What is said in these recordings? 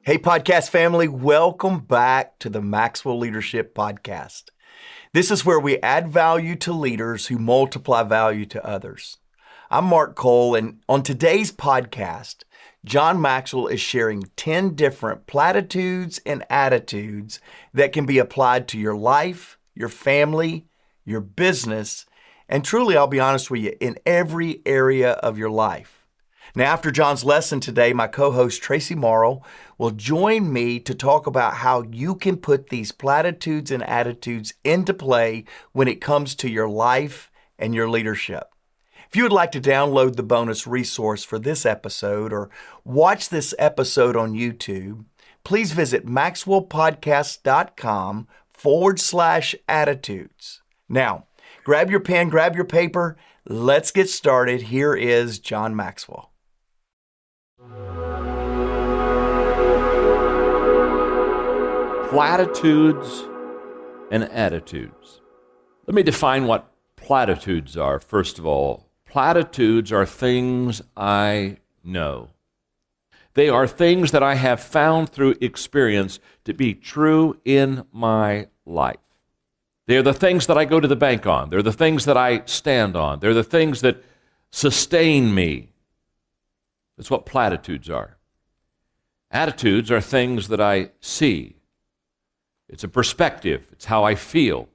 Hey, podcast family, welcome back to the Maxwell Leadership Podcast. This is where we add value to leaders who multiply value to others. I'm Mark Cole, and on today's podcast, John Maxwell is sharing 10 different platitudes and attitudes that can be applied to your life, your family, your business, and truly, I'll be honest with you, in every area of your life. Now, after John's lesson today, my co-host Tracy Morrow will join me to talk about how you can put these platitudes and attitudes into play when it comes to your life and your leadership. If you would like to download the bonus resource for this episode or watch this episode on YouTube, please visit maxwellpodcast.com/attitudes. Now, grab your pen, grab your paper. Let's get started. Here is John Maxwell. Platitudes and attitudes. Let me define what platitudes are, first of all. Platitudes are things I know. They are things that I have found through experience to be true in my life. They are the things that I go to the bank on. They're the things that I stand on. They're the things that sustain me. That's what platitudes are. Attitudes are things that I see. It's a perspective. It's how I feel.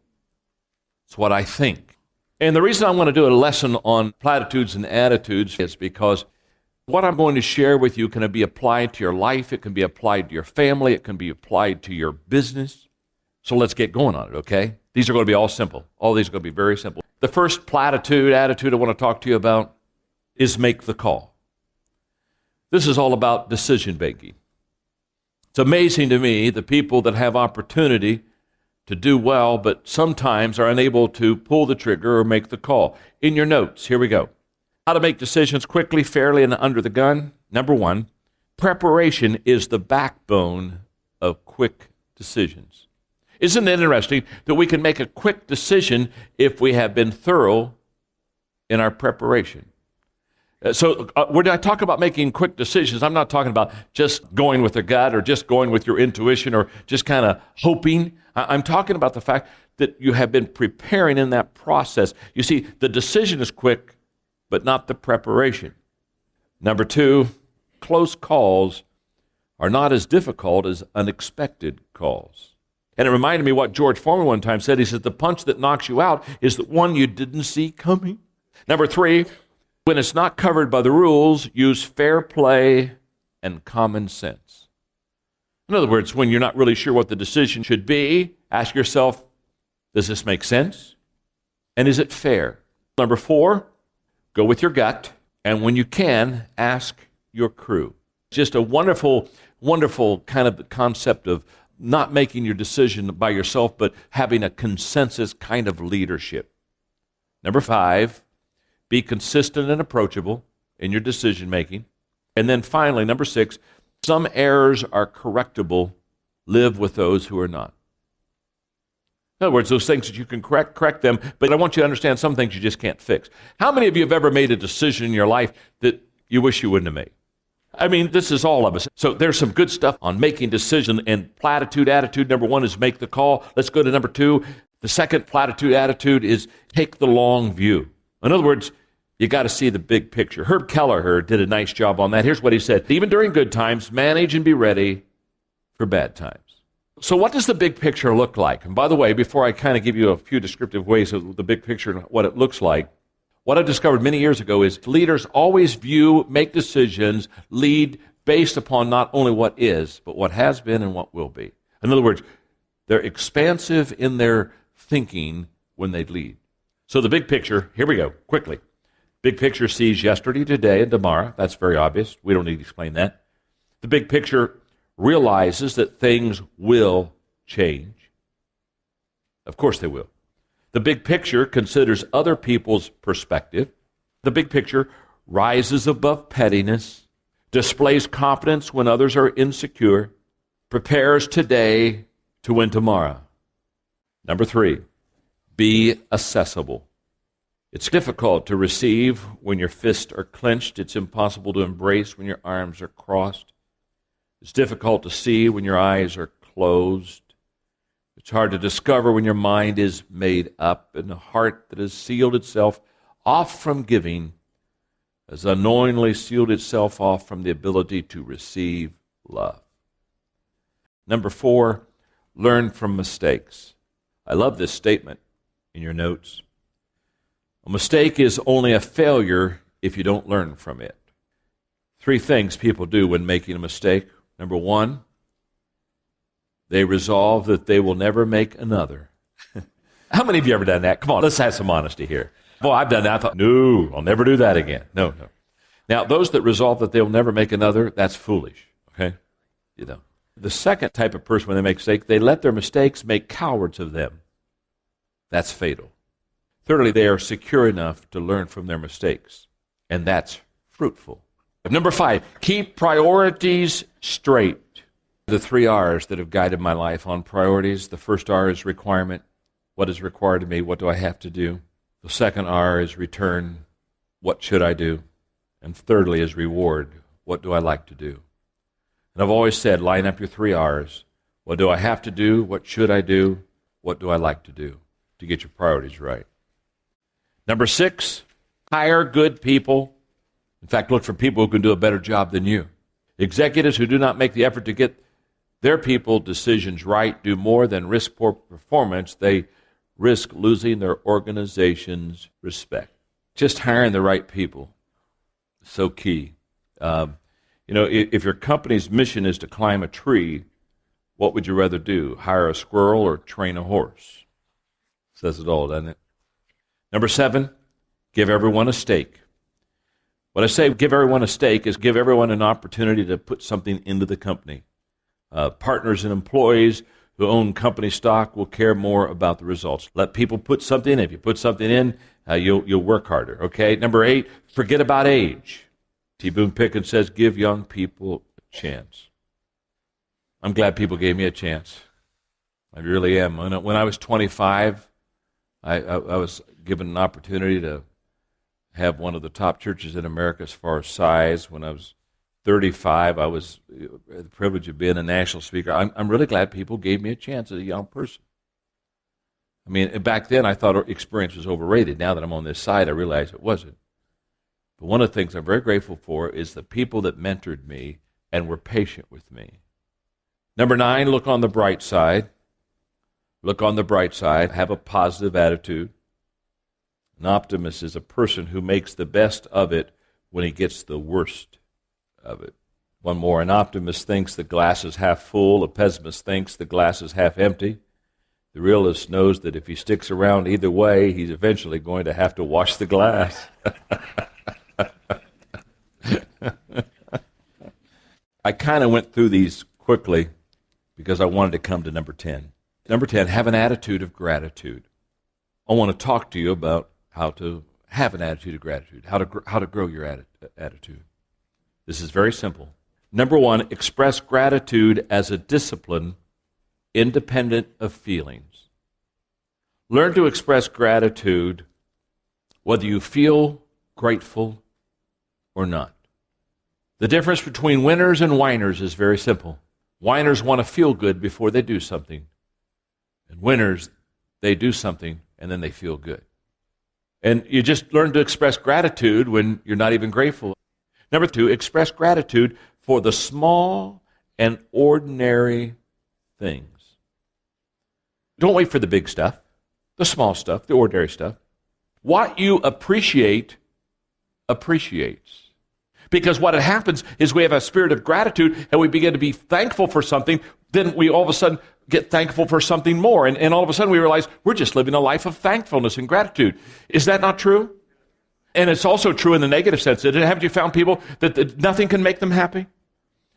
It's what I think. And the reason I want to do a lesson on platitudes and attitudes is because what I'm going to share with you can be applied to your life. It can be applied to your family. It can be applied to your business. So let's get going on it, okay? These are going to be all simple. All these are going to be very simple. The first platitude, attitude I want to talk to you about is make the call. This is all about decision making. It's amazing to me the people that have opportunity to do well, but sometimes are unable to pull the trigger or make the call. In your notes, here we go. How to make decisions quickly, fairly, and under the gun. Number one, preparation is the backbone of quick decisions. Isn't it interesting that we can make a quick decision if we have been thorough in our preparation? So when I talk about making quick decisions, I'm not talking about just going with the gut or just going with your intuition or just kind of hoping. I'm talking about the fact that you have been preparing in that process. You see, the decision is quick, but not the preparation. Number two, close calls are not as difficult as unexpected calls. And it reminded me what George Foreman one time said. He said, the punch that knocks you out is the one you didn't see coming. Number three, when it's not covered by the rules, use fair play and common sense. In other words, when you're not really sure what the decision should be, ask yourself, does this make sense? And is it fair? Number four, go with your gut. And when you can, ask your crew. Just a wonderful, wonderful kind of concept of not making your decision by yourself, but having a consensus kind of leadership. Number five, be consistent and approachable in your decision making. And then finally, number six, some errors are correctable. Live with those who are not. In other words, those things that you can correct them, but I want you to understand some things you just can't fix. How many of you have ever made a decision in your life that you wish you wouldn't have made? I mean, this is all of us. So there's some good stuff on making decisions, and platitude, attitude, number one is make the call. Let's go to number two. The second platitude, attitude is take the long view. In other words, you got to see the big picture. Herb Kelleher did a nice job on that. Here's what he said. Even during good times, manage and be ready for bad times. So what does the big picture look like? And by the way, before I kind of give you a few descriptive ways of the big picture and what it looks like, what I discovered many years ago is leaders always make decisions, lead based upon not only what is, but what has been and what will be. In other words, they're expansive in their thinking when they lead. So the big picture, here we go, quickly. Big picture sees yesterday, today, and tomorrow. That's very obvious. We don't need to explain that. The big picture realizes that things will change. Of course they will. The big picture considers other people's perspective. The big picture rises above pettiness, displays confidence when others are insecure, prepares today to win tomorrow. Number three, be accessible. It's difficult to receive when your fists are clenched. It's impossible to embrace when your arms are crossed. It's difficult to see when your eyes are closed. It's hard to discover when your mind is made up, and the heart that has sealed itself off from giving has unknowingly sealed itself off from the ability to receive love. Number 4, learn from mistakes. I love this statement in your notes. A mistake is only a failure if you don't learn from it. 3 things people do when making a mistake. Number 1, they resolve that they will never make another. How many of you ever done that? Come on, let's have some honesty here. Boy, I've done that. I thought, no, I'll never do that again. No. Now, those that resolve that they'll never make another, that's foolish, okay? You know. The second type of person, when they make a mistake, they let their mistakes make cowards of them. That's fatal. Thirdly, they are secure enough to learn from their mistakes, and that's fruitful. Number 5, keep priorities straight. The 3 R's that have guided my life on priorities. The first R is requirement. What is required of me? What do I have to do? The second R is return. What should I do? And thirdly is reward. What do I like to do? And I've always said, line up your 3 R's. What do I have to do? What should I do? What do I like to do to get your priorities right? Number 6, hire good people. In fact, look for people who can do a better job than you. Executives who do not make the effort to get their people decisions right do more than risk poor performance. They risk losing their organization's respect. Just hiring the right people is so key. If your company's mission is to climb a tree, what would you rather do? Hire a squirrel or train a horse? Says it all, doesn't it? Number 7, give everyone a stake. When I say give everyone a stake, is give everyone an opportunity to put something into the company. Partners and employees who own company stock will care more about the results. Let people put something in. If you put something in, you'll work harder. Okay. Number 8, forget about age. T. Boone Pickens says, give young people a chance. I'm glad people gave me a chance. I really am. When I was 25, I was given an opportunity to have one of the top churches in America as far as size. When I was 35, I was the privilege of being a national speaker. I'm really glad people gave me a chance as a young person. I mean, back then I thought experience was overrated. Now that I'm on this side, I realize it wasn't. But one of the things I'm very grateful for is the people that mentored me and were patient with me. Number 9, look on the bright side. Look on the bright side. Have a positive attitude. An optimist is a person who makes the best of it when he gets the worst of it. One more. An optimist thinks the glass is half full. A pessimist thinks the glass is half empty. The realist knows that if he sticks around either way, he's eventually going to have to wash the glass. I kind of went through these quickly because I wanted to come to number 10. Number 10, have an attitude of gratitude. I want to talk to you about how to have an attitude of gratitude, how to grow your attitude. This is very simple. Number 1, express gratitude as a discipline independent of feelings. Learn to express gratitude whether you feel grateful or not. The difference between winners and whiners is very simple. Whiners want to feel good before they do something. And winners, they do something and then they feel good. And you just learn to express gratitude when you're not even grateful. Number 2, express gratitude for the small and ordinary things. Don't wait for the big stuff, the small stuff, the ordinary stuff. What you appreciate appreciates. Because what happens is we have a spirit of gratitude and we begin to be thankful for something, then we all of a sudden get thankful for something more. And all of a sudden we realize we're just living a life of thankfulness and gratitude. Is that not true? And it's also true in the negative sense. Haven't you found people that nothing can make them happy?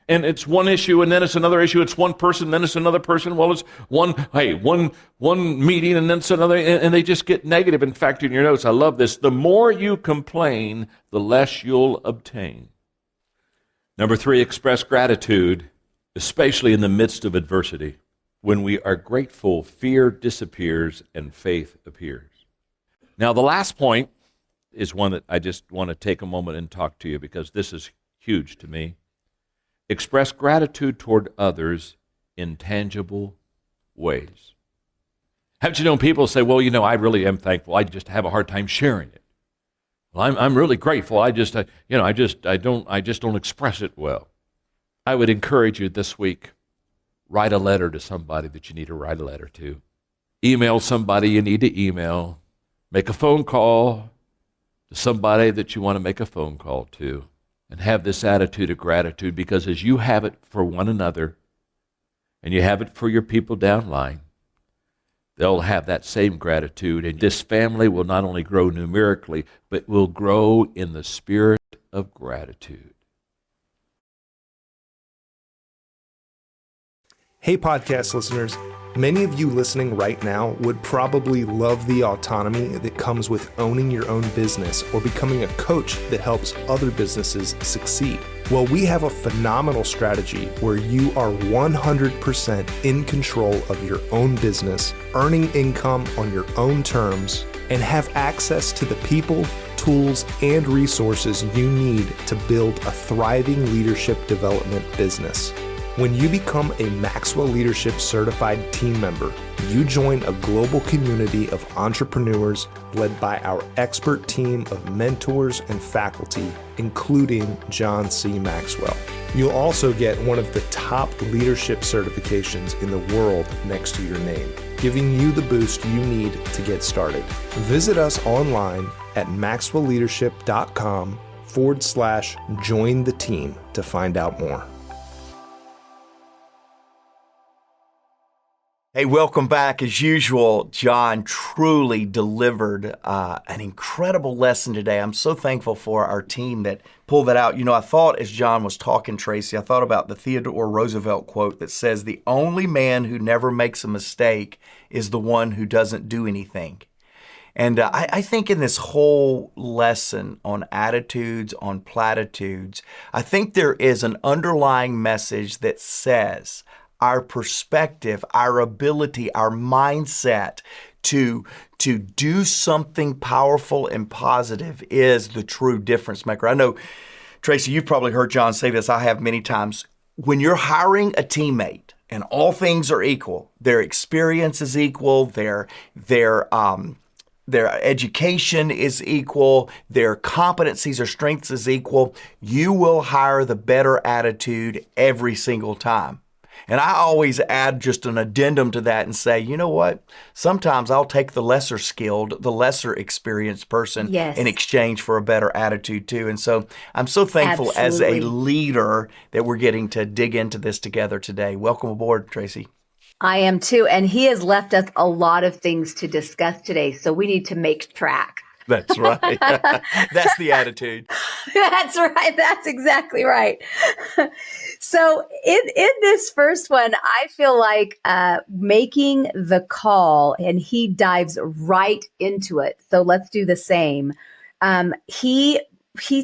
And it's one issue, and then it's another issue. It's one person, then it's another person. Well, it's one meeting, and then it's another, and they just get negative. In fact, in your notes, I love this. The more you complain, the less you'll obtain. Number 3, express gratitude, especially in the midst of adversity. When we are grateful, fear disappears and faith appears. Now, the last point is one that I just want to take a moment and talk to you because this is huge to me. Express gratitude toward others in tangible ways. Haven't you known people say, well, I really am thankful. I just have a hard time sharing it. Well, I'm really grateful. I just don't express it well. I would encourage you this week, write a letter to somebody that you need to write a letter to. Email somebody you need to email. Make a phone call to somebody that you want to make a phone call to. And have this attitude of gratitude, because as you have it for one another and you have it for your people downline, they'll have that same gratitude. And this family will not only grow numerically, but will grow in the spirit of gratitude. Hey, podcast listeners. Many of you listening right now would probably love the autonomy that comes with owning your own business or becoming a coach that helps other businesses succeed. Well, we have a phenomenal strategy where you are 100% in control of your own business, earning income on your own terms, and have access to the people, tools, and resources you need to build a thriving leadership development business. When you become a Maxwell Leadership Certified Team member, you join a global community of entrepreneurs led by our expert team of mentors and faculty, including John C. Maxwell. You'll also get one of the top leadership certifications in the world next to your name, giving you the boost you need to get started. Visit us online at maxwellleadership.com/join the team to find out more. Hey, welcome back. As usual, John truly delivered an incredible lesson today. I'm so thankful for our team that pulled that out. I thought as John was talking, Tracy, I thought about the Theodore Roosevelt quote that says, "The only man who never makes a mistake is the one who doesn't do anything." And I think in this whole lesson on attitudes, on platitudes, I think there is an underlying message that says, our perspective, our ability, our mindset to do something powerful and positive is the true difference maker. I know, Tracy, you've probably heard John say this. I have many times. When you're hiring a teammate and all things are equal, their experience is equal, their education is equal, their competencies or strengths is equal, you will hire the better attitude every single time. And I always add just an addendum to that and say, you know what? Sometimes I'll take the lesser skilled, the lesser experienced person in exchange for a better attitude too. And so I'm so thankful as a leader that we're getting to dig into this together today. Welcome aboard, Tracy. I am too. And he has left us a lot of things to discuss today. So we need to make track. That's right. That's the attitude. That's right. That's exactly right. So in this first one, I feel like making the call, and he dives right into it. So let's do the same. He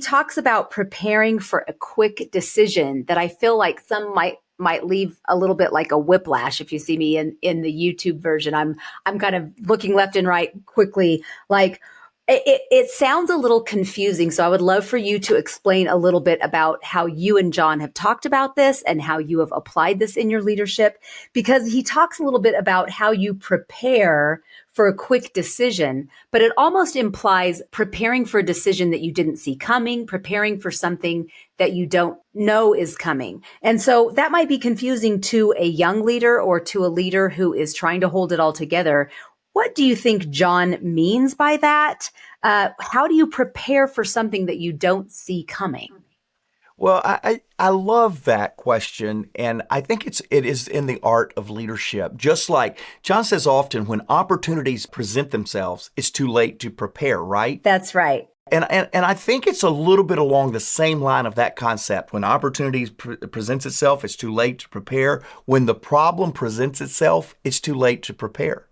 talks about preparing for a quick decision that I feel like some might leave a little bit like a whiplash. If you see me in the YouTube version, I'm kind of looking left and right quickly, like. It sounds a little confusing, so I would love for you to explain a little bit about how you and John have talked about this and how you have applied this in your leadership, because he talks a little bit about how you prepare for a quick decision, but it almost implies preparing for a decision that you didn't see coming, preparing for something that you don't know is coming. And so that might be confusing to a young leader or to a leader who is trying to hold it all together. What do you think John means by that? How do you prepare for something that you don't see coming? Well, I love that question, and I think it is in the art of leadership. Just like John says often, when opportunities present themselves, it's too late to prepare, right? That's right. And I think it's a little bit along the same line of that concept. When opportunities presents itself, it's too late to prepare. When the problem presents itself, it's too late to prepare.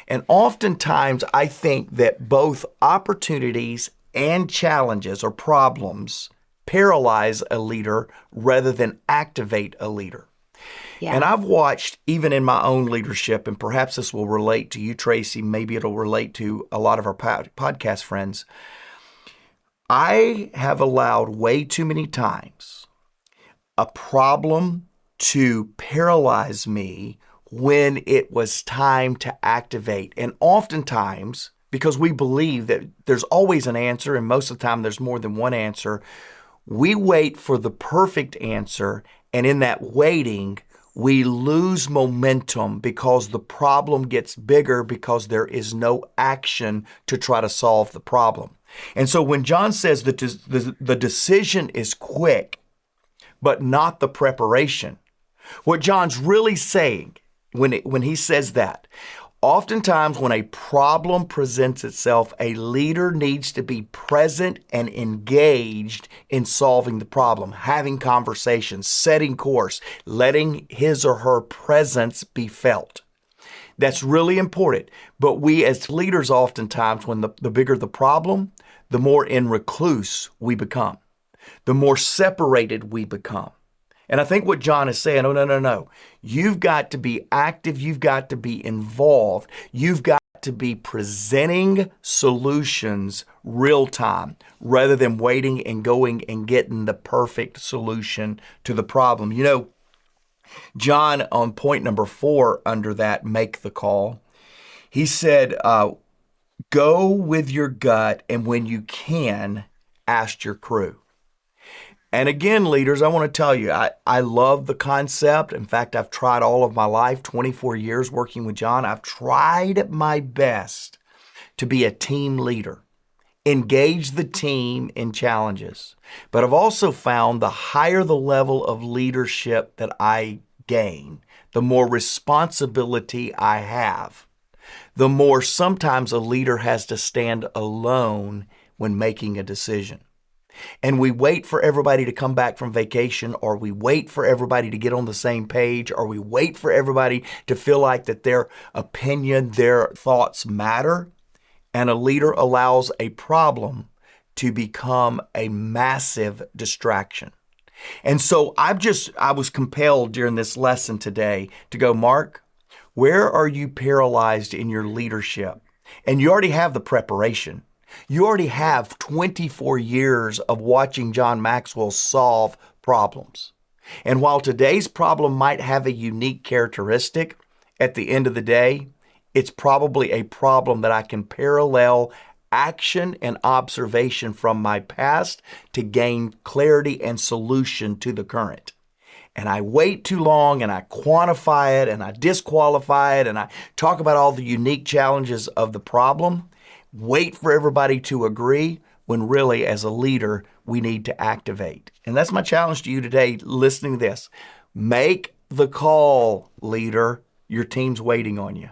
And oftentimes, I think that both opportunities and challenges or problems paralyze a leader rather than activate a leader. Yeah. And I've watched, even in my own leadership, and perhaps this will relate to you, Tracy, maybe it'll relate to a lot of our podcast friends. I have allowed way too many times a problem to paralyze me when it was time to activate. And oftentimes, because we believe that there's always an answer, and most of the time there's more than one answer, we wait for the perfect answer. And in that waiting, we lose momentum because the problem gets bigger because there is no action to try to solve the problem. And so when John says that the decision is quick, but not the preparation, what John's really saying when he says that, oftentimes when a problem presents itself, a leader needs to be present and engaged in solving the problem, having conversations, setting course, letting his or her presence be felt. That's really important. But we as leaders, oftentimes, when the bigger the problem, the more in recluse we become, the more separated we become. And I think what John is saying, no. You've got to be active. You've got to be involved. You've got to be presenting solutions real time rather than waiting and going and getting the perfect solution to the problem. You know, John, on point number 4 under that, make the call, he said, go with your gut, and when you can, ask your crew. And again, leaders, I want to tell you, I love the concept. In fact, I've tried all of my life, 24 years working with John. I've tried my best to be a team leader, engage the team in challenges. But I've also found the higher the level of leadership that I gain, the more responsibility I have, the more sometimes a leader has to stand alone when making a decision. And we wait for everybody to come back from vacation, or we wait for everybody to get on the same page, or we wait for everybody to feel like that their opinion, their thoughts matter. And a leader allows a problem to become a massive distraction. And so I was compelled during this lesson today to go, Mark, where are you paralyzed in your leadership? And you already have the preparation. You already have 24 years of watching John Maxwell solve problems. And while today's problem might have a unique characteristic, at the end of the day, it's probably a problem that I can parallel action and observation from my past to gain clarity and solution to the current. And I wait too long and I quantify it and I disqualify it and I talk about all the unique challenges of the problem. Wait for everybody to agree when really, as a leader, we need to activate. And that's my challenge to you today, listening to this. Make the call, leader. Your team's waiting on you.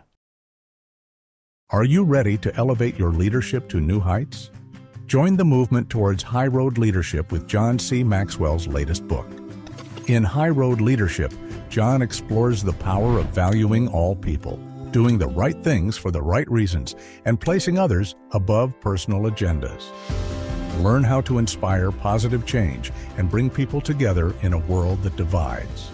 Are you ready to elevate your leadership to new heights? Join the movement towards High Road Leadership with John C. Maxwell's latest book. In High Road Leadership, John explores the power of valuing all people, doing the right things for the right reasons, and placing others above personal agendas. Learn how to inspire positive change and bring people together in a world that divides.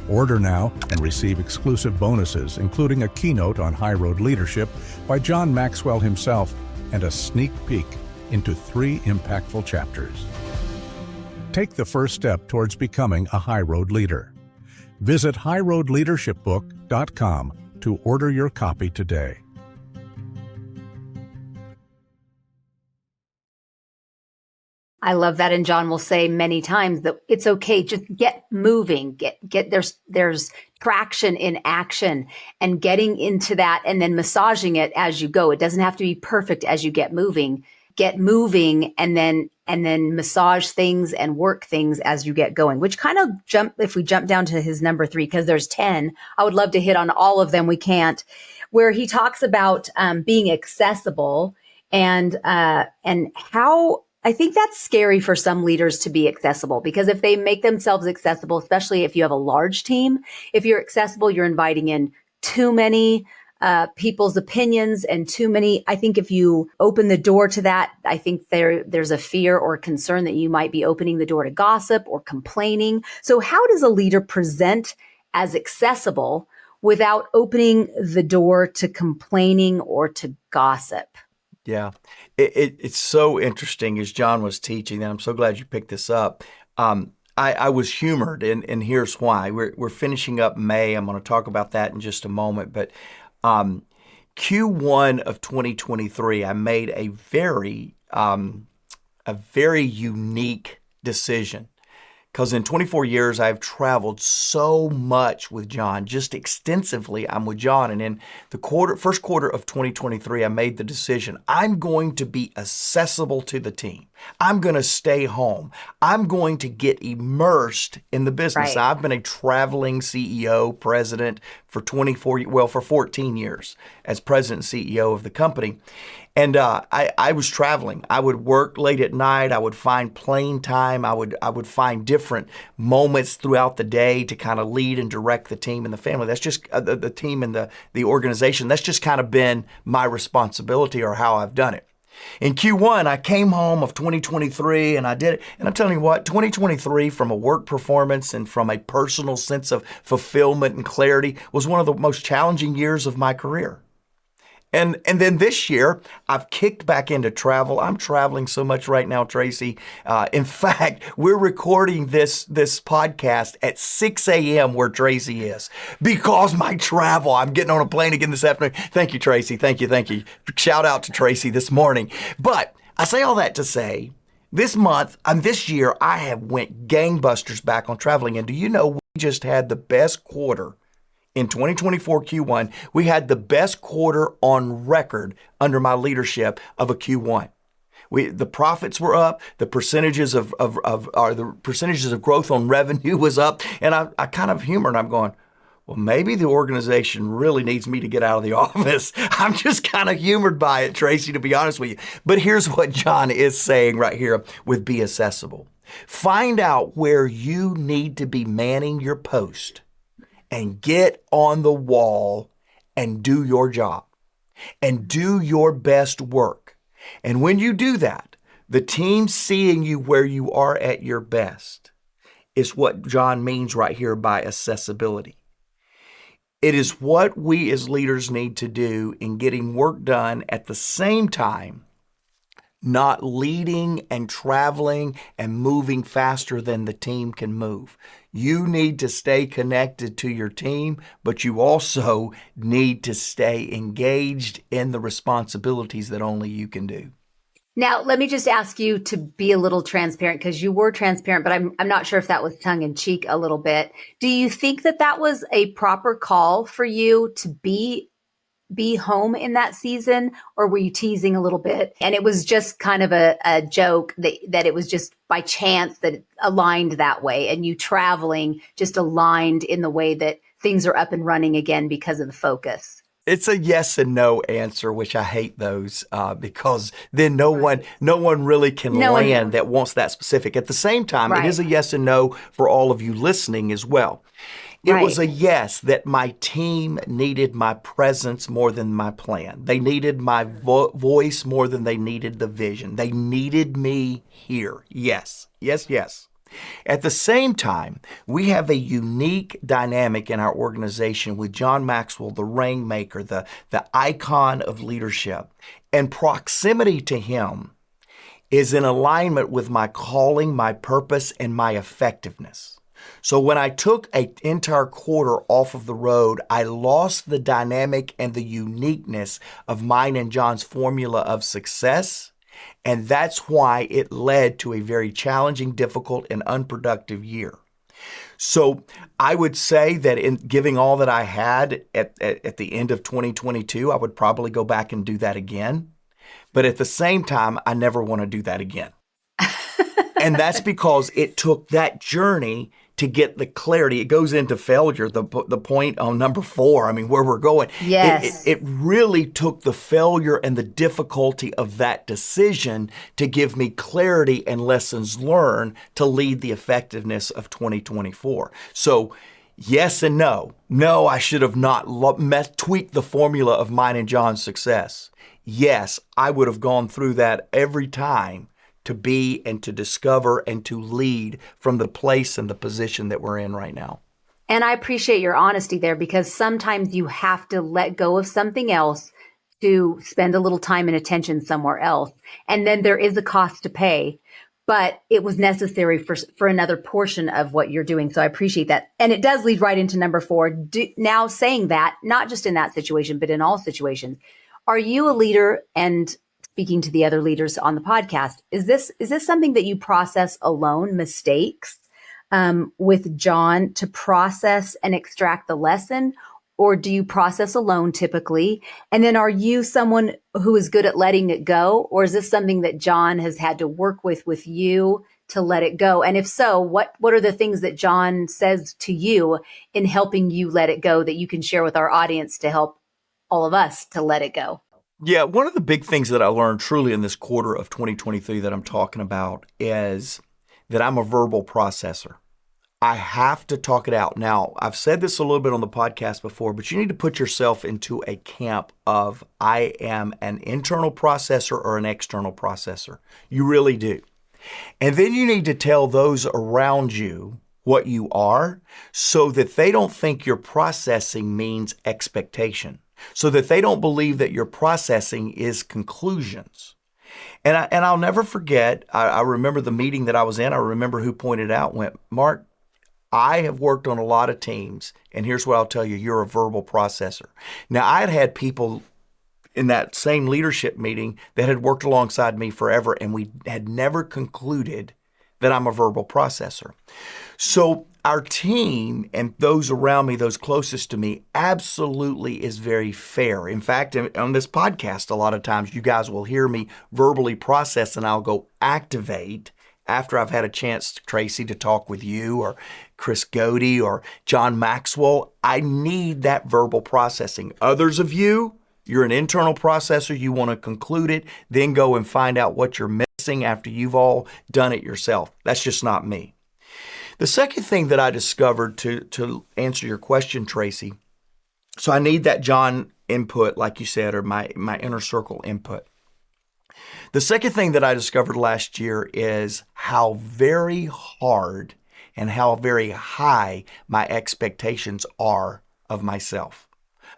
Order now and receive exclusive bonuses, including a keynote on High Road Leadership by John Maxwell himself and a sneak peek into 3 impactful chapters. Take the first step towards becoming a High Road leader. Visit highroadleadershipbook.com to order your copy today. I love that. And John will say many times that it's okay. Just get moving, there's traction in action, and getting into that and then massaging it as you go. It doesn't have to be perfect as you get moving and then massage things and work things as you get going, which kind of if we jump down to his number 3, because there's 10, I would love to hit on all of them. We can't, where he talks about being accessible and how I think that's scary for some leaders to be accessible, because if they make themselves accessible, especially if you have a large team, if you're accessible, you're inviting in too many people's opinions and too many. I think if you open the door to that, I think there's a fear or concern that you might be opening the door to gossip or complaining. So how does a leader present as accessible without opening the door to complaining or to gossip? Yeah, it's so interesting as John was teaching, and I'm so glad you picked this up. I was humored, and here's why. We're finishing up May. I'm going to talk about that in just a moment. But Q1 of 2023, I made a very unique decision. Because in 24 years, I've traveled so much with John, just extensively. I'm with John. And in the first quarter of 2023, I made the decision, I'm going to be accessible to the team. I'm going to stay home. I'm going to get immersed in the business. Right. I've been a traveling CEO, president for 14 years as president and CEO of the company. And I was traveling. I would work late at night. I would find plane time. I would find different moments throughout the day to kind of lead and direct the team and the family. That's just the team and the organization. That's just kind of been my responsibility, or how I've done it. In Q1, I came home of 2023 and I did it. And I'm telling you what, 2023 from a work performance and from a personal sense of fulfillment and clarity was one of the most challenging years of my career. And then this year, I've kicked back into travel. I'm traveling so much right now, Tracy. In fact, we're recording this podcast at 6 a.m. where Tracy is because my travel. I'm getting on a plane again this afternoon. Thank you, Tracy. Thank you. Shout out to Tracy this morning. But I say all that to say, this year, I have went gangbusters back on traveling. And do you know, we just had the best quarter. In 2024 Q1, we had the best quarter on record under my leadership of a Q1. The profits were up, the percentages of growth on revenue was up, and I kind of humored. I'm going, well, maybe the organization really needs me to get out of the office. I'm just kind of humored by it, Tracy, to be honest with you. But here's what John is saying right here with Be Accessible. Find out where you need to be manning your post and get on the wall and do your job and do your best work. And when you do that, the team seeing you where you are at your best is what John means right here by accessibility. It is what we as leaders need to do in getting work done at the same time, not leading and traveling and moving faster than the team can move. You need to stay connected to your team, but you also need to stay engaged in the responsibilities that only you can do. Now, let me just ask you to be a little transparent, because you were transparent, but I'm not sure if that was tongue in cheek a little bit. Do you think that was a proper call for you to be home in that season, or were you teasing a little bit and it was just kind of a joke that it was just by chance that it aligned that way, and you traveling just aligned in the way that things are up and running again because of the focus? It's a yes and no answer, which I hate those because then no one really can land that wants that specific. At the same time, It is a yes and no for all of you listening as well. It was a yes that my team needed my presence more than my plan. They needed my voice more than they needed the vision. They needed me here. Yes. At the same time, we have a unique dynamic in our organization with John Maxwell, the rainmaker, the icon of leadership. And proximity to him is in alignment with my calling, my purpose, and my effectiveness. So when I took an entire quarter off of the road, I lost the dynamic and the uniqueness of mine and John's formula of success. And that's why it led to a very challenging, difficult, and unproductive year. So I would say that in giving all that I had at the end of 2022, I would probably go back and do that again. But at the same time, I never want to do that again. And that's because it took that journey to get the clarity. It goes into failure, the point on number 4, I mean, where we're going. Yes. It really took the failure and the difficulty of that decision to give me clarity and lessons learned to lead the effectiveness of 2024. So yes and no. No, I should have not tweaked the formula of mine and John's success. Yes, I would have gone through that every time to be and to discover and to lead from the place and the position that we're in right now. And I appreciate your honesty there, because sometimes you have to let go of something else to spend a little time and attention somewhere else. And then there is a cost to pay. but it was necessary for another portion of what you're doing. So I appreciate that. And it does lead right into number 4. Now saying that, not just in that situation, but in all situations, are you a leader? And speaking to the other leaders on the podcast, is this something that you process alone, mistakes with John to process and extract the lesson? Or do you process alone typically? And then are you someone who is good at letting it go? Or is this something that John has had to work with you to let it go? And if so, what are the things that John says to you in helping you let it go that you can share with our audience to help all of us to let it go? Yeah, one of the big things that I learned truly in this quarter of 2023 that I'm talking about is that I'm a verbal processor. I have to talk it out. Now, I've said this a little bit on the podcast before, but you need to put yourself into a camp of I am an internal processor or an external processor. You really do. And then you need to tell those around you what you are so that they don't think your processing means expectation, so that they don't believe that your processing is conclusions. And I'll never forget, I remember the meeting that I was in. I remember who pointed out, went, Mark, I have worked on a lot of teams, and here's what I'll tell you, you're a verbal processor. Now, I had people in that same leadership meeting that had worked alongside me forever, and we had never concluded that I'm a verbal processor. So our team and those around me, those closest to me, absolutely is very fair. In fact, on this podcast, a lot of times you guys will hear me verbally process, and I'll go activate after I've had a chance, Tracy, to talk with you or Chris Godey or John Maxwell. I need that verbal processing. Others of you, you're an internal processor. You want to conclude it, then go and find out what you're missing after you've all done it yourself. That's just not me. The second thing that I discovered to answer your question, Tracy, so I need that John input, like you said, or my inner circle input. The second thing that I discovered last year is how very hard and how very high my expectations are of myself.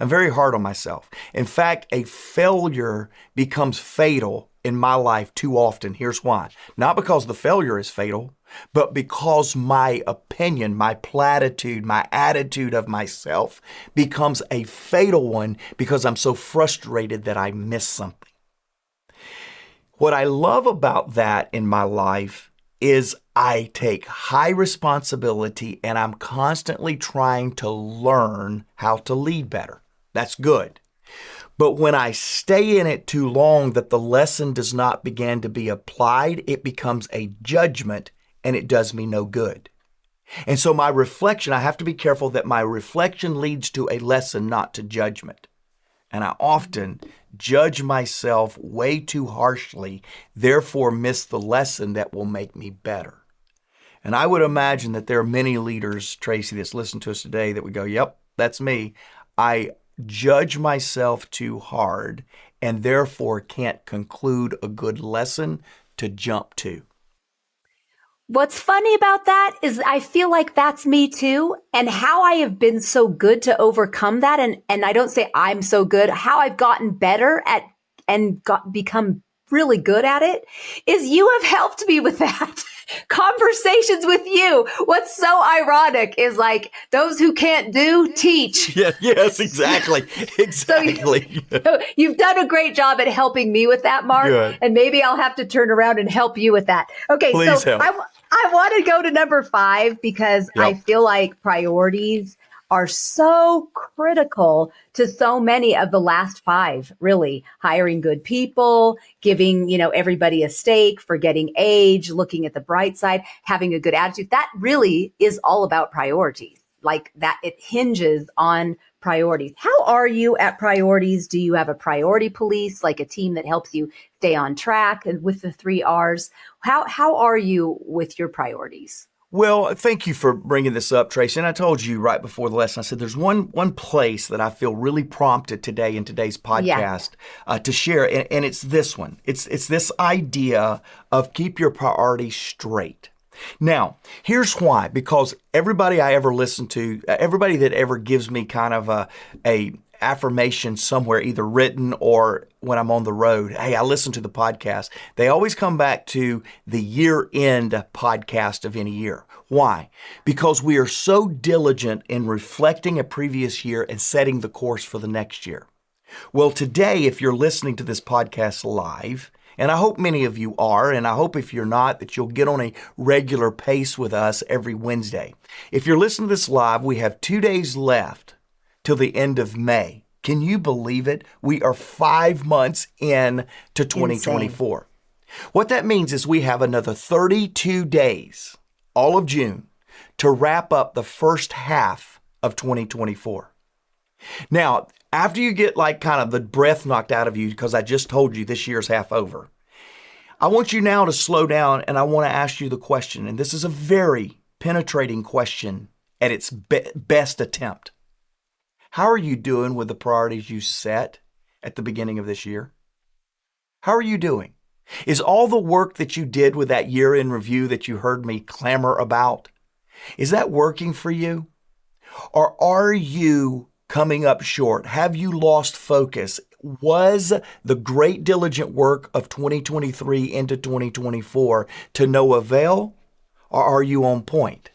I'm very hard on myself. In fact, a failure becomes fatal in my life too often. Here's why. Not because the failure is fatal, but because my opinion, my platitude, my attitude of myself becomes a fatal one because I'm so frustrated that I miss something. What I love about that in my life is I take high responsibility and I'm constantly trying to learn how to lead better. That's good. But when I stay in it too long that the lesson does not begin to be applied, it becomes a judgment and it does me no good. And so my reflection, I have to be careful that my reflection leads to a lesson, not to judgment. And I often judge myself way too harshly, therefore miss the lesson that will make me better. And I would imagine that there are many leaders, Tracy, that's listening to us today that would go, yep, that's me. I judge myself too hard and therefore can't conclude a good lesson to jump to. What's funny about that is I feel like that's me too. And how I have been so good to overcome that. And I don't say I'm so good, how I've gotten better at and become really good at it is you have helped me with that. Conversations with you. What's so ironic is like those who can't do, teach. Yeah, yes, exactly. Exactly. So you've done a great job at helping me with that, Mark. Good. And maybe I'll have to turn around and help you with that. Okay, Please so help. I want to go to number 5 because I feel like priorities are so critical to so many of the last 5, really. Hiring good people, giving, everybody a stake, forgetting age, looking at the bright side, having a good attitude. That really is all about priorities. Like that, it hinges on priorities. How are you at priorities? Do you have a priority police, like a team that helps you stay on track and with the 3 R's? How are you with your priorities? Well, thank you for bringing this up, Tracy. And I told you right before the lesson, I said there's one place that I feel really prompted today in today's podcast to share, and it's this one. It's this idea of keep your priorities straight. Now, here's why. Because everybody I ever listen to, everybody that ever gives me kind of a affirmation somewhere, either written or when I'm on the road, hey, I listen to the podcast, they always come back to the year-end podcast of any year. Why? Because we are so diligent in reflecting a previous year and setting the course for the next year. Well, today, if you're listening to this podcast live, and I hope many of you are, and I hope if you're not, that you'll get on a regular pace with us every Wednesday. If you're listening to this live, we have 2 days left till the end of May. Can you believe it? We are 5 months in to 2024. Insane. What that means is we have another 32 days, all of June, to wrap up the first half of 2024. Now, after you get like kind of the breath knocked out of you, because I just told you this year's half over, I want you now to slow down and I want to ask you the question, and this is a very penetrating question at its best attempt. How are you doing with the priorities you set at the beginning of this year? How are you doing? Is all the work that you did with that year in review that you heard me clamor about, is that working for you? Or are you coming up short? Have you lost focus? Was the great diligent work of 2023 into 2024 to no avail, or are you on point?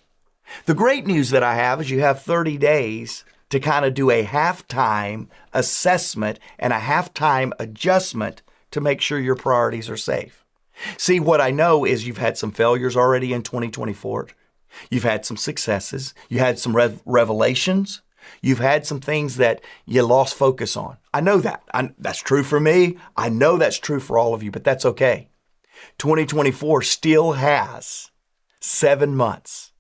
The great news that I have is you have 30 days to kind of do a halftime assessment and a halftime adjustment to make sure your priorities are safe. See, what I know is you've had some failures already in 2024. You've had some successes. You had some revelations. You've had some things that you lost focus on. I know that. That's true for me. I know that's true for all of you, but that's okay. 2024 still has 7 months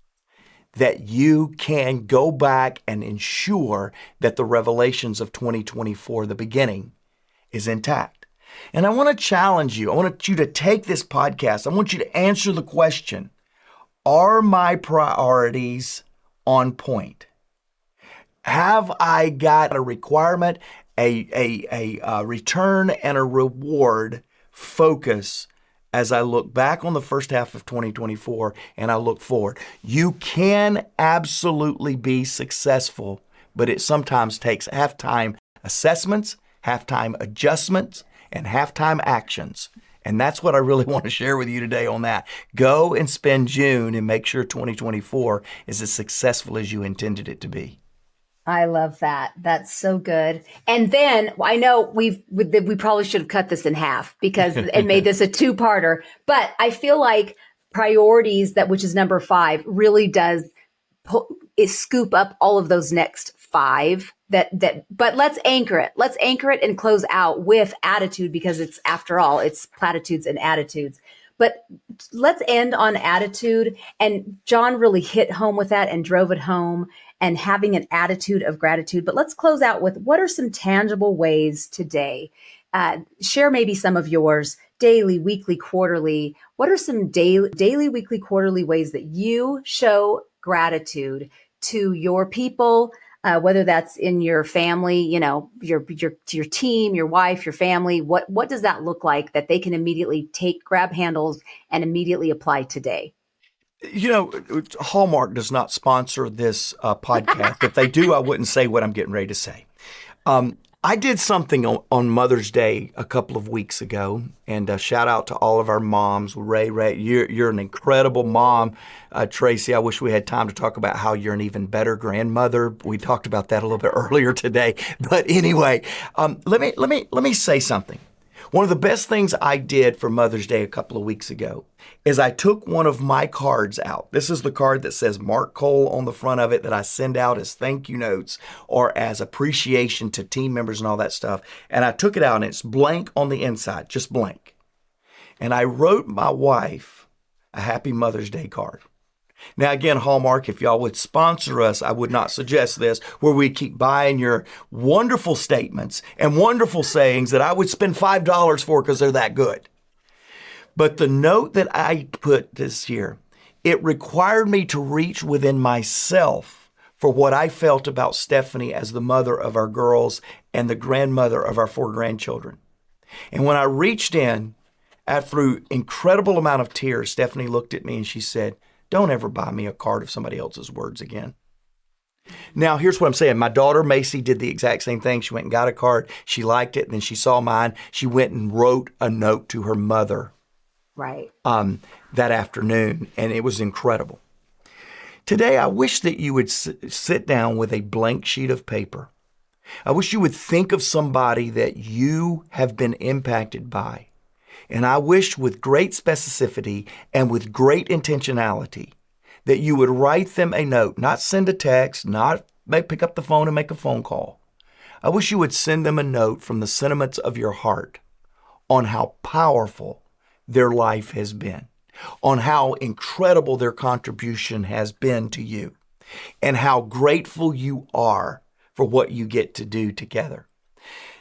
that you can go back and ensure that the revelations of 2024, the beginning, is intact. And I want to challenge you. I want you to take this podcast. I want you to answer the question, are my priorities on point? Have I got a requirement, a return and a reward focus as I look back on the first half of 2024 and I look forward? You can absolutely be successful, but it sometimes takes halftime assessments, halftime adjustments, and halftime actions. And that's what I really want to share with you today on that. Go and spend June and make sure 2024 is as successful as you intended it to be. I love that. That's so good. And then I know we probably should have cut this in half because and made this a two-parter, but I feel like priorities, which is number 5, really does scoop up all of those next 5 but let's anchor it. Let's anchor it and close out with attitude, because it's, after all, it's platitudes and attitudes. But let's end on attitude. And John really hit home with that and drove it home, and having an attitude of gratitude. But let's close out with, what are some tangible ways today? Share maybe some of yours, daily, weekly, quarterly. What are some daily, weekly, quarterly ways that you show gratitude to your people, whether that's in your family, your team, your wife, your family? What does that look like that they can immediately grab handles and immediately apply today? Hallmark does not sponsor this podcast. If they do, I wouldn't say what I'm getting ready to say. I did something on Mother's Day a couple of weeks ago, and shout out to all of our moms. Ray, you're an incredible mom. Tracy, I wish we had time to talk about how you're an even better grandmother. We talked about that a little bit earlier today. But anyway, let me say something. One of the best things I did for Mother's Day a couple of weeks ago is I took one of my cards out. This is the card that says Mark Cole on the front of it that I send out as thank you notes or as appreciation to team members and all that stuff. And I took it out and it's blank on the inside, just blank. And I wrote my wife a Happy Mother's Day card. Now, again, Hallmark, if y'all would sponsor us, I would not suggest this, where we keep buying your wonderful statements and wonderful sayings that I would spend $5 for because they're that good. But the note that I put this year, it required me to reach within myself for what I felt about Stephanie as the mother of our girls and the grandmother of our 4 grandchildren. And when I reached in, through incredible amount of tears, Stephanie looked at me and she said, don't ever buy me a card of somebody else's words again. Now, here's what I'm saying. My daughter, Macy, did the exact same thing. She went and got a card. She liked it. And then she saw mine. She went and wrote a note to her mother Right. that afternoon, and it was incredible. Today, I wish that you would sit down with a blank sheet of paper. I wish you would think of somebody that you have been impacted by. And I wish with great specificity and with great intentionality that you would write them a note, not send a text, not pick up the phone and make a phone call. I wish you would send them a note from the sentiments of your heart on how powerful their life has been, on how incredible their contribution has been to you, and how grateful you are for what you get to do together.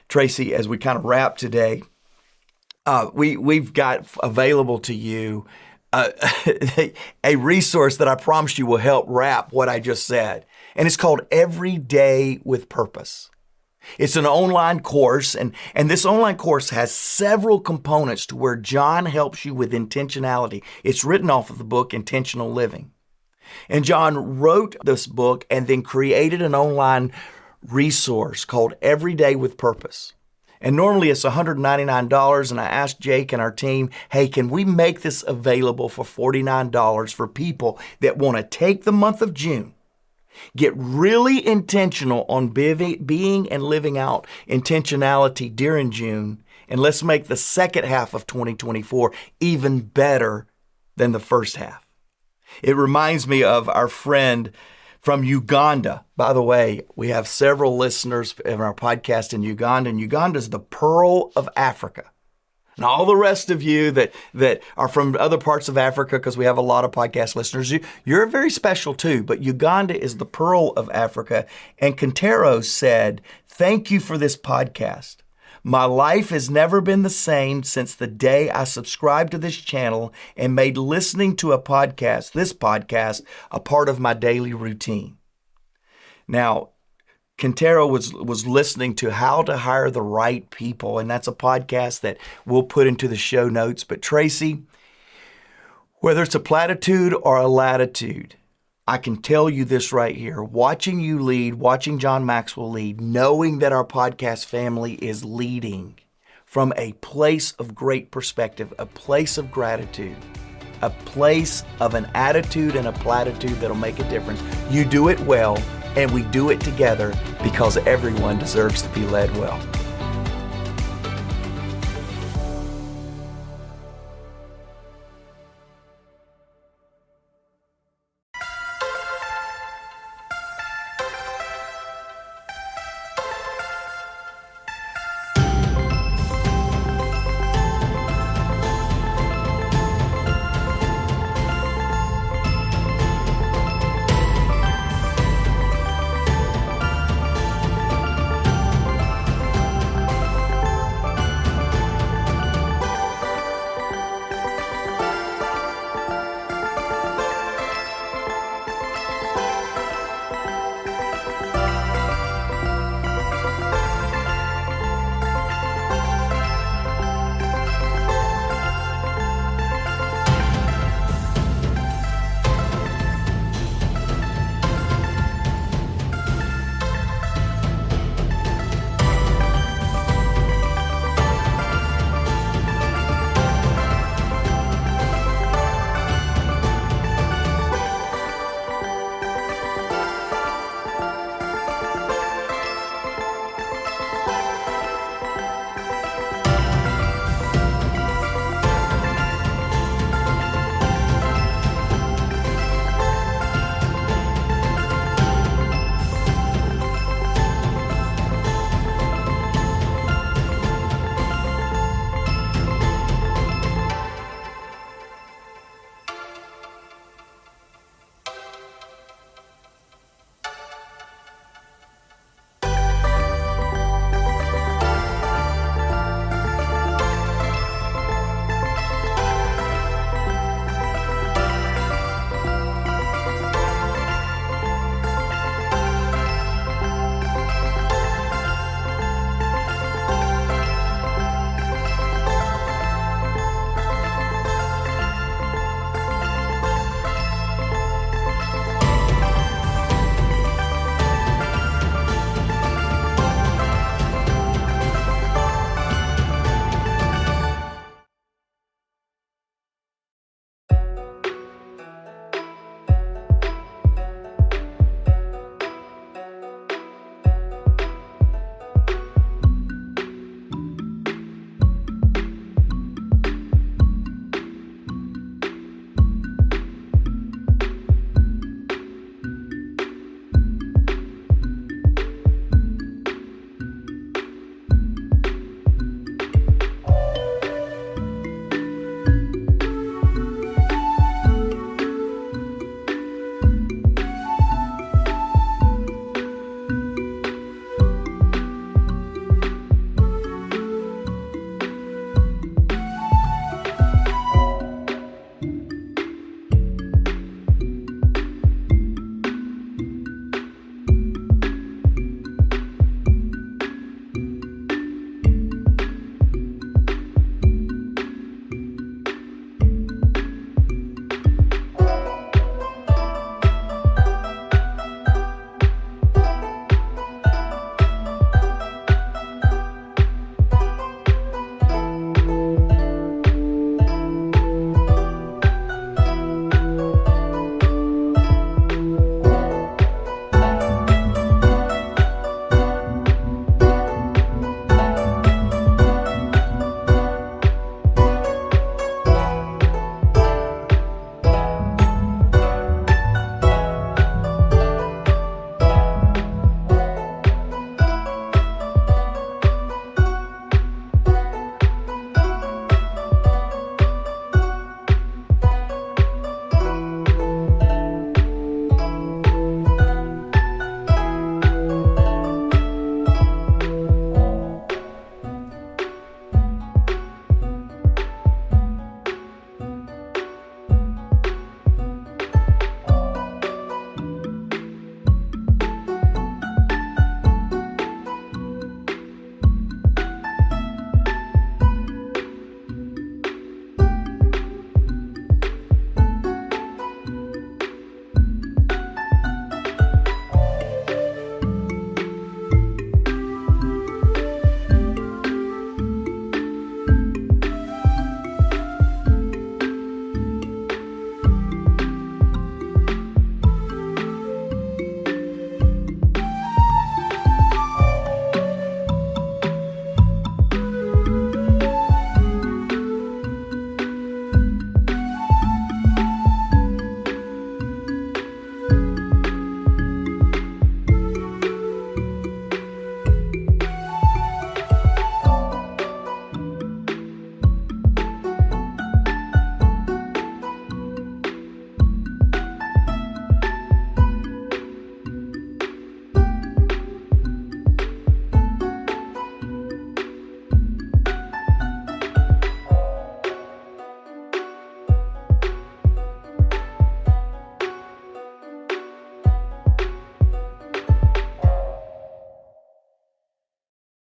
Tracy, as we kind of wrap today, we've got available to you a resource that I promise you will help wrap what I just said. And it's called Every Day with Purpose. It's an online course, and this online course has several components to where John helps you with intentionality. It's written off of the book Intentional Living. And John wrote this book and then created an online resource called Every Day with Purpose. And normally it's $199, and I asked Jake and our team, hey, can we make this available for $49 for people that want to take the month of June, get really intentional on being and living out intentionality during June, and let's make the second half of 2024 even better than the first half. It reminds me of our friend from Uganda. By the way, we have several listeners in our podcast in Uganda, and Uganda is the pearl of Africa. And all the rest of you that are from other parts of Africa, because we have a lot of podcast listeners, you're very special too, but Uganda is the pearl of Africa. And Quintero said, thank you for this podcast. My life has never been the same since the day I subscribed to this channel and made listening to this podcast, a part of my daily routine. Now, Quintero was listening to How to Hire the Right People, and that's a podcast that we'll put into the show notes. But Tracy, whether it's a platitude or a latitude, I can tell you this right here, watching you lead, watching John Maxwell lead, knowing that our podcast family is leading from a place of great perspective, a place of gratitude, a place of an attitude and a platitude that'll make a difference. You do it well, and we do it together because everyone deserves to be led well.